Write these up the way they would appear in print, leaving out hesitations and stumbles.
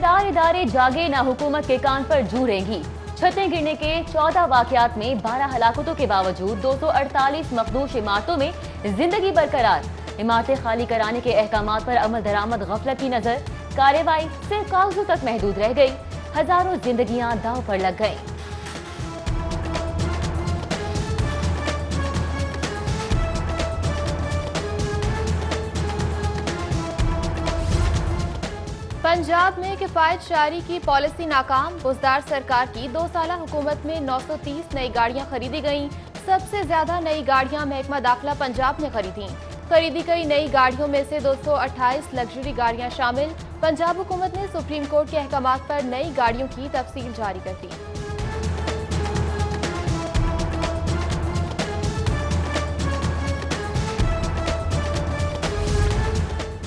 4 इदारे जागे ना हुकूमत के कान पर जू रहेंगी। छतें गिरने के 14 वाकयात में 12 हलाकतों के बावजूद 248 मखदूश इमारतों में जिंदगी बरकरार। इमारतें खाली कराने के अहकामात पर अमल दरामद गफलत की नजर। कार्रवाई सिर्फ कागजों तक महदूद रह गई। हजारों जिंदगियां दांव पर लग गईं। पंजाब में किफायत शारी की पॉलिसी नाकाम। बुजदार सरकार की 2 साला हुकूमत में 930 नई गाड़ियां खरीदी गईं। सबसे ज्यादा नई गाड़ियां महकमा दाखिला पंजाब ने खरीदी। खरीदी गई नई गाड़ियों में से 228 लग्जरी गाड़ियां शामिल। पंजाब हुकूमत ने सुप्रीम कोर्ट के अहकामात पर नई गाड़ियों की तफसील जारी कर दी।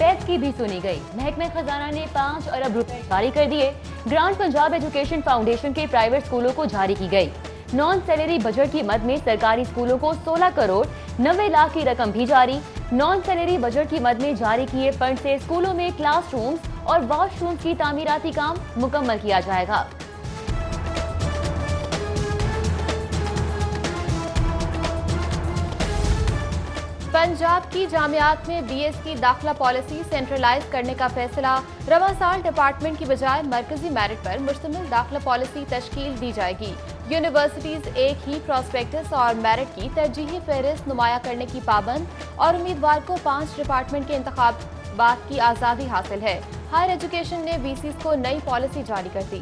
पैस की भी सुनी गई। महकमे खजाना ने 5 अरब रुपए जारी कर दिए। ग्रांट पंजाब एजुकेशन फाउंडेशन के प्राइवेट स्कूलों को जारी की गई। नॉन सैलरी बजट की मद में सरकारी स्कूलों को 16 करोड़ 90 लाख की रकम भी जारी। नॉन सैलरी बजट की मद में जारी किए फंड से स्कूलों में क्लासरूम्स और वॉशरूम्स की तामीराती काम मुकम्मल किया जाएगा। पंजाब की जामियात में बीएस की दाखिला पॉलिसी सेंट्रलाइज करने का फैसला। रवां साल डिपार्टमेंट की बजाय मरकजी मेरिट पर मुश्तमिल दाखिला पॉलिसी तश्कील दी जाएगी। यूनिवर्सिटीज एक ही प्रोस्पेक्टस और मेरिट की तरजीही फहरिस्त नुमाया करने की पाबंद और उम्मीदवार को 5 डिपार्टमेंट के इंतखाबात की आज़ादी हासिल है। हायर एजुकेशन ने वीसीज को नई पॉलिसी जारी कर दी।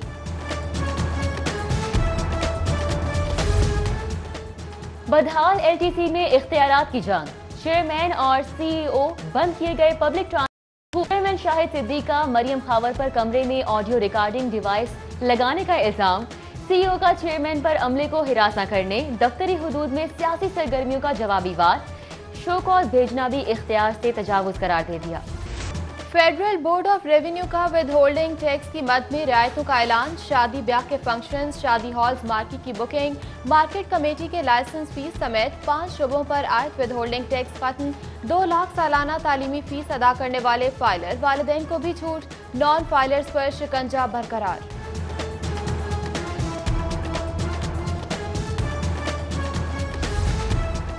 बदहाल एलटीसी में इख्तियारात की जंग। चेयरमैन और सीईओ बंद किए गए public transport. Chairman Shahid Siddique का मरियम खावर पर कमरे में ऑडियो रिकॉर्डिंग डिवाइस लगाने का इल्जाम। सीईओ का चेयरमैन पर अमले को हिरास न करने, दफ्तरी हुदूद में सियासी सरगर्मियों का जवाबी वार। शो कॉज भेजना भी इख्तियार से तजावुज करार दे दिया। फेडरल बोर्ड ऑफ रेवेन्यू का विद होल्डिंग टैक्स की मद में रियायतों का ऐलान। शादी ब्याह के फंक्शंस, शादी हॉल्स, मार्केट की बुकिंग, मार्केट कमेटी के लाइसेंस फीस समेत 5 शुबों पर आयत विद होल्डिंग टैक्स खत्म। 2 लाख सालाना तालीमी फीस अदा करने वाले फाइलर वालिदैन को भी छूट। नॉन फाइलर्स पर शिकंजा बरकरार।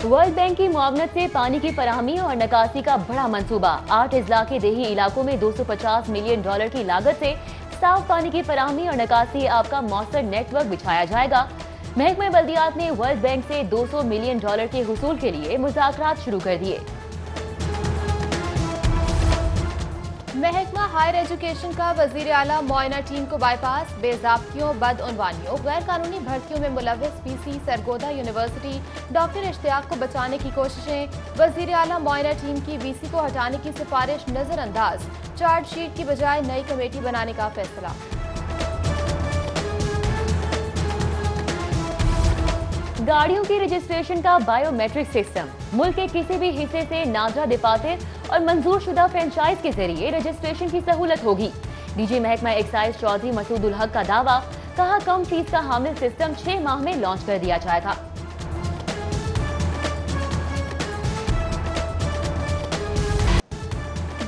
वर्ल्ड बैंक की मुआवनत से पानी की फराहमी और निकासी का बड़ा मंसूबा। 8 अजला के देही इलाकों में $250 मिलियन की लागत से साफ पानी की फराहमी और निकासी आपका मौसर नेटवर्क बिछाया जाएगा। महकमा बल्दियात ने वर्ल्ड बैंक से $200 मिलियन के हुसूल के लिए मुज़ाकरात शुरू कर दिए। महकमा हायर एजुकेशन का वजीर आला मुआयना टीम को बाईपास। बेज़ाब्तियों, बदउनवानियों, गैर कानूनी भर्तियों में मुलव्वस PC Sargodha university doctor Ishtiaq को बचाने की कोशिशें। वजीर आला मुआयना टीम की वीसी को हटाने की सिफारिश नजरअंदाज। चार्जशीट की बजाय नई कमेटी बनाने का फैसला। गाड़ियों की रजिस्ट्रेशन का बायोमेट्रिक सिस्टम। मुल्क के किसी भी हिस्से से नाजा डिपार्चर और मंजूर शुदा फ्रेंचाइज के जरिए रजिस्ट्रेशन की सहूलत होगी। डीजी महकमा एक्साइज चौधरी मसूदुल हक का दावा। कहा कम फीस का हामिल सिस्टम 6 माह में लॉन्च कर दिया जाएगा।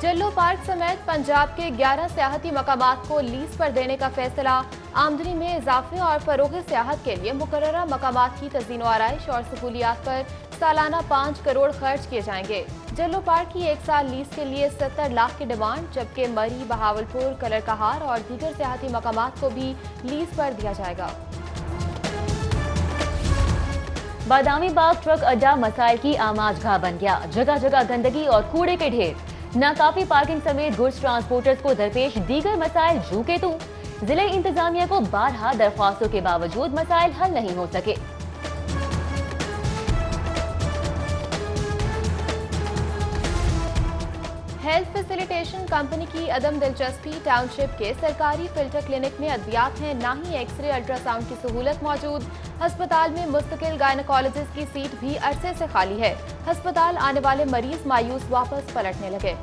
जल्लो पार्क समेत पंजाब के 11 सियाहती मकामात को लीज पर देने का फैसला। आमदनी में इजाफे और फरोग़ सियाहत के लिए मुकर्ररा मकामात की तज़ीन व आराइश और सहूलियात पर सालाना 5 करोड़ खर्च किए जाएंगे। जल्लो पार्क की 1 साल लीज के लिए 70 लाख की डिमांड, जबकि मरी, बहावलपुर, कलर कहार और दीगर सियाहती मकामात को भी लीज पर दिया जाएगा। बादामी बाग ट्रक अड्डा मसाइल की आमाजगाह बन गया। जगह जगह गंदगी और कूड़े के ढेर। नाकाफी पार्किंग समेत गुड्स ट्रांसपोर्टर्स को दरपेश दीगर मसाइल जू के तू। जिले इंतजामिया को 12 दरख्वास्तों के बावजूद मसाइल हल नहीं हो सके। हेल्थ फैसिलिटेशन कंपनी की अदम दिलचस्पी। टाउनशिप के सरकारी फिल्टर क्लिनिक में अद्वियात हैं, ना ही एक्सरे अल्ट्रासाउंड की सहूलत मौजूद। अस्पताल में मुस्तकिल गायनकोलॉजिस्ट की सीट भी अरसे से खाली है। अस्पताल आने वाले मरीज मायूस वापस पलटने लगे।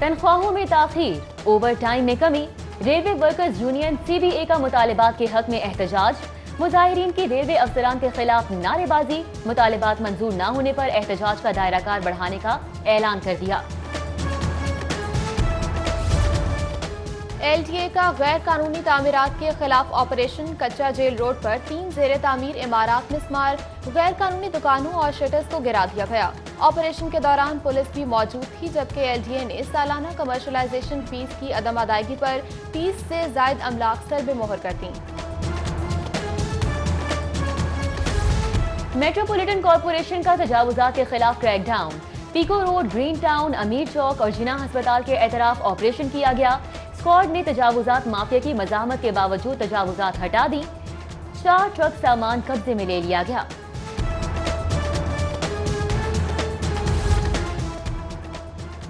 तनख्वाहों में ताखीर, ओवर टाइम में कमी। रेलवे वर्कर्स यूनियन सीबीए का मुतालिबात के हक में एहतजाज। मुजाहिरीन की रेलवे अफसरान के खिलाफ नारेबाजी। मुतालिबात मंजूर न होने पर एहतजाज का दायरा कार बढ़ाने का ऐलान कर दिया। LTA का गैर कानूनी तामीरात के खिलाफ ऑपरेशन। कच्चा जेल रोड पर 3 जेर तामीर इमारात मिस्मार, गैर कानूनी दुकानों और शटर्स को गिरा दिया गया। ऑपरेशन के दौरान पुलिस भी मौजूद थी, जबकि LTA ने सालाना कमर्शलाइजेशन फीस की अदम अदायगी पर 30 से जायद अमलाक सरबे मोहर कर दी। मेट्रोपॉलिटन कॉरपोरेशन का तजावुजात के खिलाफ crackdown. Peco road, green town, Amir Chowk और जिना अस्पताल के एतराफ ऑपरेशन किया गया। स्क्वाड ने तजावुजात माफिया की मजामत के बावजूद तजावुजात हटा दी। 4 ट्रक सामान कब्जे में ले लिया गया।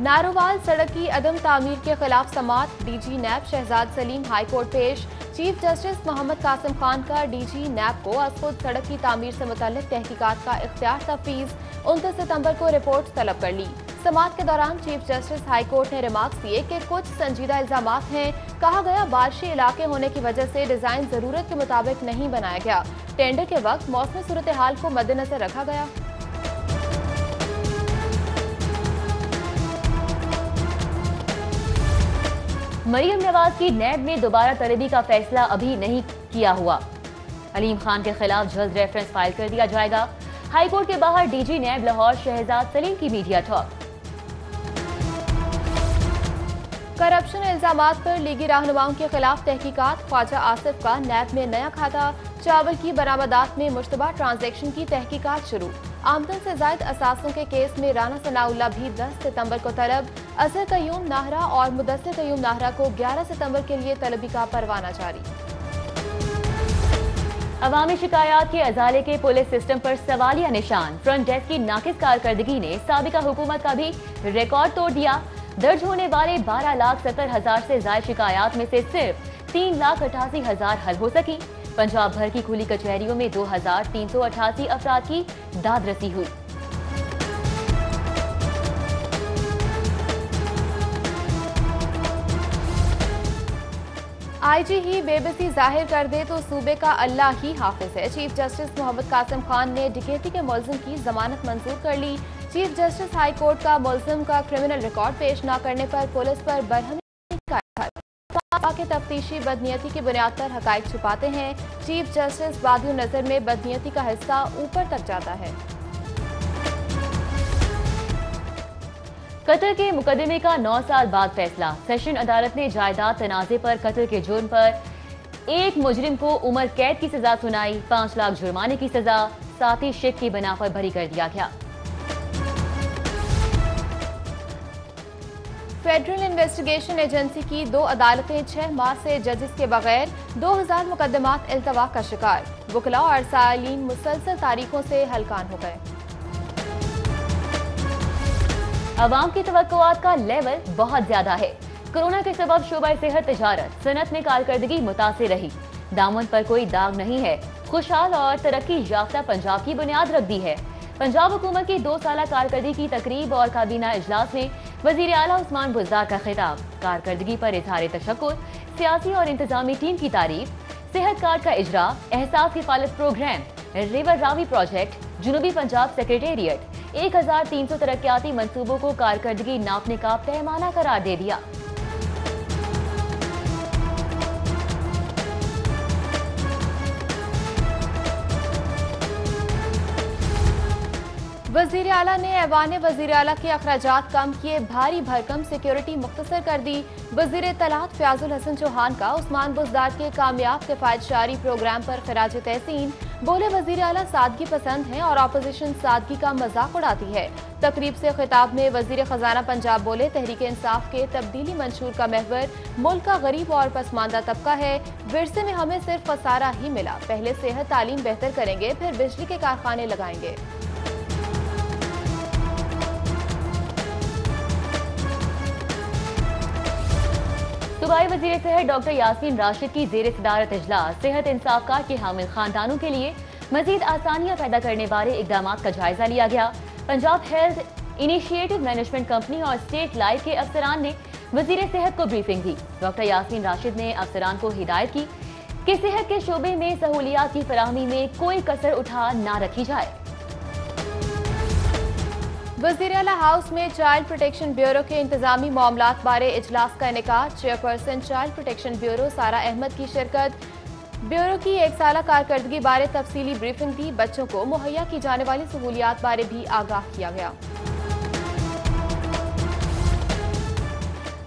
नारोवाल सड़क की अदम तामीर के खिलाफ समात। DG नैब शहजाद सलीम हाई कोर्ट पेश। चीफ जस्टिस मोहम्मद कासिम खान का DG नैब को असखुद सड़क की तामीर से मुतल्लिक तहकीकात का इख्तियार तफवीज। 29 सितंबर को रिपोर्ट तलब कर ली। समात के दौरान चीफ जस्टिस हाई कोर्ट ने रिमार्क्स दिए कि कुछ संजीदा इल्जामात हैं। कहा गया बारिशी इलाके होने की वजह से डिजाइन जरूरत के मुताबिक नहीं बनाया गया। टेंडर के वक्त मौसमी सूरत हाल को मद्देनजर रखा गया। मरियम नवाज की नैब में दोबारा तलबी का फैसला अभी नहीं किया हुआ। अलीम खान के खिलाफ जल्द रेफरेंस फाइल कर दिया जाएगा। हाईकोर्ट के बाहर DG नैब लाहौर शहजाद सलीम की मीडिया टॉक। करप्शन इल्जामात पर लीगी रहनुमाओं के खिलाफ तहकीकात। ख्वाजा आसिफ का नैब में नया खाता। चावल की बरामदात में मुश्तबा ट्रांजैक्शन की तहकीकात शुरू। आमदन से जायद असासों के केस में राना सनाउल्लाह भी 10 सितंबर को तलब। असर कयूम नाहरा और मुदस्सिर कयूम नाहरा को 11 सितंबर के लिए तलबी का परवाना जारी। अवामी शिकायत के अजाले के पुलिस सिस्टम पर सवालिया निशान। फ्रंट डेस्क की नाकिस कारकर्दगी ने साबिका हुकूमत का भी रिकॉर्ड तोड़ दिया। दर्ज होने वाले 12,70,000 से ज्यादा शिकायत में से सिर्फ 3,88,000 हल हो सकी। पंजाब भर की खुली कचहरियों में 2,388 अफराद की दादरसी हुई। IG ही बेबसी जाहिर कर दे तो सूबे का अल्लाह ही हाफिज है। चीफ जस्टिस मोहम्मद कासिम खान ने डकैती के मुलजिम की जमानत मंजूर कर ली। चीफ जस्टिस हाई कोर्ट का मुलजिम का क्रिमिनल रिकॉर्ड पेश न करने पर पुलिस पर बरहमी के तफ्तीशी बदनीयती की बुनियाद पर हकायक छुपाते हैं। चीफ जस्टिस वादियो नजर में बदनीयती का हिस्सा ऊपर तक जाता है। कत्ल के मुकदमे का 9 साल बाद फैसला। सेशन अदालत ने जायदाद तनाजे पर कत्ल के जुर्म पर एक मुजरिम को उम्र कैद की सजा सुनाई। 5 लाख जुर्माने की सजा साथ ही शिक की बिना पर बरी कर दिया गया। फेडरल इन्वेस्टिगेशन एजेंसी की 2 अदालतें 6 माह से जजेस के बगैर 2000 मुकदमात इल्तवा का शिकार। वकला और सालीन मुसलसल तारीखों से हलकान हो गए। अवाम की तवक्कुआत का लेवल बहुत ज्यादा है। कोरोना के सबब शोबा सेहत, तिजारत, सनत में कारकर्दगी मुतासिर रही। दामन पर कोई दाग नहीं है। खुशहाल और तरक्की याफ्ता पंजाब की बुनियाद रख दी है। पंजाब हुकूमत की 2 साला कारकर्दगी की तकरीब और काबीना इजलास में वजीर आला उस्मान बुज़दार का खिताब। कारकर्दगी पर इजहार तशक्कुर, सियासी और इंतजामी टीम की तारीफ। सेहत कार्ड का इजरा, एहसास हिफाजत प्रोग्राम, रिवर रावी प्रोजेक्ट, जुनूबी पंजाब सेक्रेटेरिएट, 1300 तरक्याती मंसूबों को कारकर्दगी नापने का पैमाना करार दे दिया। वजीर आला ने ऐवान वजीर आला के अखराजात कम किए। भारी भरकम सिक्योरिटी मुख्तसर कर दी। वजीर इत्तलात फयाजुल हसन चौहान का उस्मान बुज़दार के कामयाब किफायतशारी प्रोग्राम पर खराज तहसीन। बोले वजीर आला सादगी पसंद हैं और अपोजिशन सादगी का मजाक उड़ाती है। तकरीब से खिताब में वजीर खजाना पंजाब बोले तहरीक इंसाफ के तब्दीली मंशूर का महवर मुल्क का गरीब और पसमानदा तबका है। विरसे में हमें सिर्फ खसारा ही मिला। पहले सेहत तालीम बेहतर करेंगे, फिर बिजली के कारखाने लगाएंगे। सूबाई वजीर सेहत डॉक्टर यास्मीन राशिद की जेर सदारत इजलास। सेहत इंसाफ कार्ड के हामिल खानदानों के लिए मजीद आसानियां पैदा करने वाले इकदाम का जायजा लिया गया। Punjab health initiative management company और स्टेट लाइफ के अफसरान ने वजीर सेहत को ब्रीफिंग दी। डॉक्टर यास्मीन राशिद ने अफसरान को हिदायत की कि सेहत के शोबे में सहूलियात की फराहमी में कोई कसर उठा ना रखी जाए। वज़ीर आला हाउस में चाइल्ड प्रोटेक्शन ब्यूरो के इंतजामी मामलात बारे इजलास का इनेकाद। चेयरपर्सन चाइल्ड प्रोटेक्शन ब्यूरो सारा अहमद की शिरकत। ब्यूरो की एक साला कारकर्दगी बारे तफसीली ब्रीफिंग दी। बच्चों को मुहैया की जाने वाली सहूलियात बारे भी आगाह किया गया।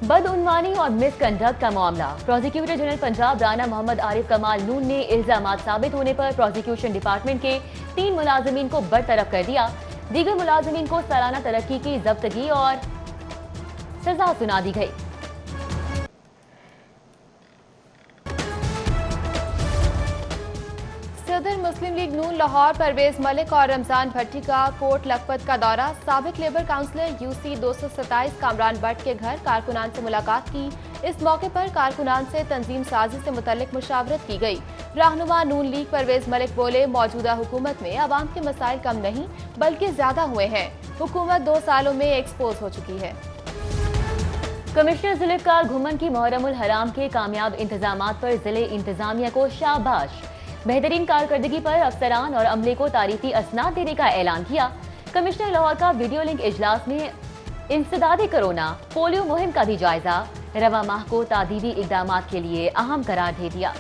बदउनवानी और मिसकंडक्ट का मामला। प्रोसिक्यूटर जनरल पंजाब राना मोहम्मद आरिफ कमाल नून ने इल्जामात साबित होने पर प्रोसिक्यूशन डिपार्टमेंट के 3 मुलाजिमीन को बरतरफ कर दिया। दीगर मुलाजिमीन को सालाना तरक्की की जब्तगी और सजा सुना दी गई। सदर मुस्लिम लीग नून लाहौर परवेज मलिक और रमजान भट्टी का कोट लखपत का दौरा। साबिक labour councillor UC 227 Kamran Bhatt के घर कारकुनान से मुलाकात की। इस मौके पर कारकुनान से तंजीम साजी से मुतल्लिक मुशावरत की गई। रहनुमा नून लीग परवेज मलिक बोले, मौजूदा हुकूमत में आवाम के मसाइल कम नहीं बल्कि ज्यादा हुए हैं। हुकूमत 2 सालों में एक्सपोज हो चुकी है। कमिश्नर जुल्फकार घुमन की मुहर्रमुल हराम के कामयाब इंतजामात पर जिले इंतजामिया को शाबाश। बेहतरीन कारकर्दगी पर अफसरान और अमले को तारीफी असनाद देने का ऐलान किया। कमिश्नर लाहौर का वीडियो लिंक इजलास में इंसदादे कोरोना पोलियो मुहिम का भी जायजा। रवा माह को तादीबी इकदामात के लिए अहम करार दे दिया।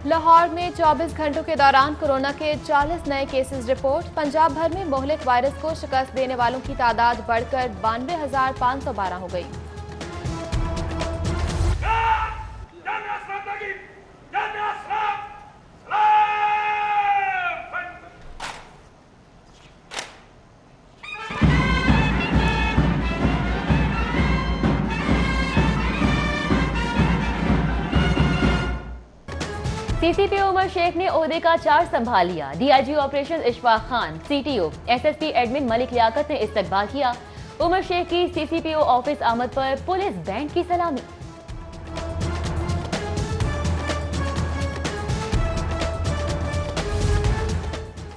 लाहौर में 24 घंटों के दौरान कोरोना के 40 नए केसेस रिपोर्ट। पंजाब भर में मोहलिक वायरस को शिकस्त देने वालों की तादाद बढ़कर 92,512 हो गई। सीसीपीओ उमर शेख ने ओहदे का चार्ज संभाल लिया। DIG operation Ishfaq Khan, CTO SSP admin Malik Liaquat ने इस्तकबाल किया। उमर शेख की सीसीपीओ ऑफिस आमद पर पुलिस बैंड की सलामी।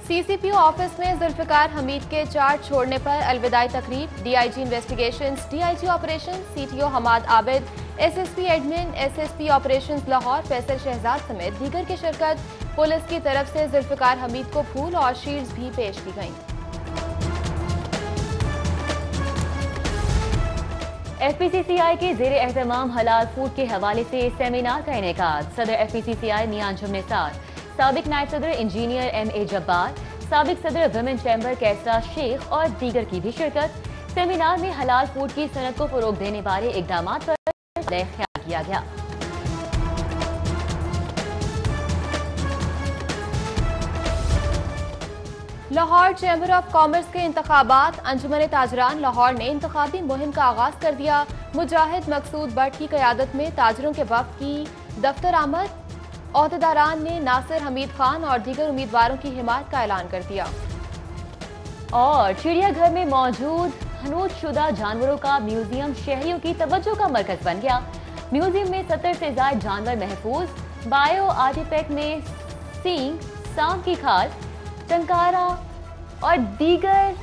सीसीपीओ ऑफिस में जुल्फिकार हमीद के चार्ज छोड़ने पर अलविदाई तकरीब। DIG investigations, DIG operation, CTO Hammad Abid, SSP admin, SSP operations Lahore Faisal Shahzad समेत दीगर की शिरकत। पुलिस की तरफ से जुल्फिकार हमीद को फूल और शील्ड्स भी पेश की गईं। एफपीसीसीआई के जेर एहतमाम हलाल फूड के हवाले से सेमिनार का इनेकाद। सदर एफपीसीसीआई मियां अंजुम निसार, साबिक नायब सदर इंजीनियर एमए जब्बार, साबिक सदर वुमेन चैम्बर कैसरा शेख और दीगर की भी शिरकत। सेमिनार में हलाल फूड की सनत को फरोग देने वाले इकदामात पर ख्याल किया गया। लाहौर चैम्बर ऑफ कॉमर्स के इंतखाबात। अंजुमन ताजरान लाहौर ने इंतखाबी मुहिम का आगाज कर दिया। मुजाहिद मकसूद भट्ट की क़यादत में ताजरों के वफ़द की दफ्तर आमद। ओहदेदारान ने नासिर हमीद खान और दीगर उम्मीदवारों की हिमायत का ऐलान कर दिया। और चिड़ियाघर में मौजूद हनूज शुदा जानवरों का म्यूजियम शहरियों की तवज्जो का मरकज बन गया। म्यूजियम में 70 से ज्यादा जानवर महफूज। बायो आर्टिफैक्ट में सींग, सांप की खाल, टंकारा और दीगर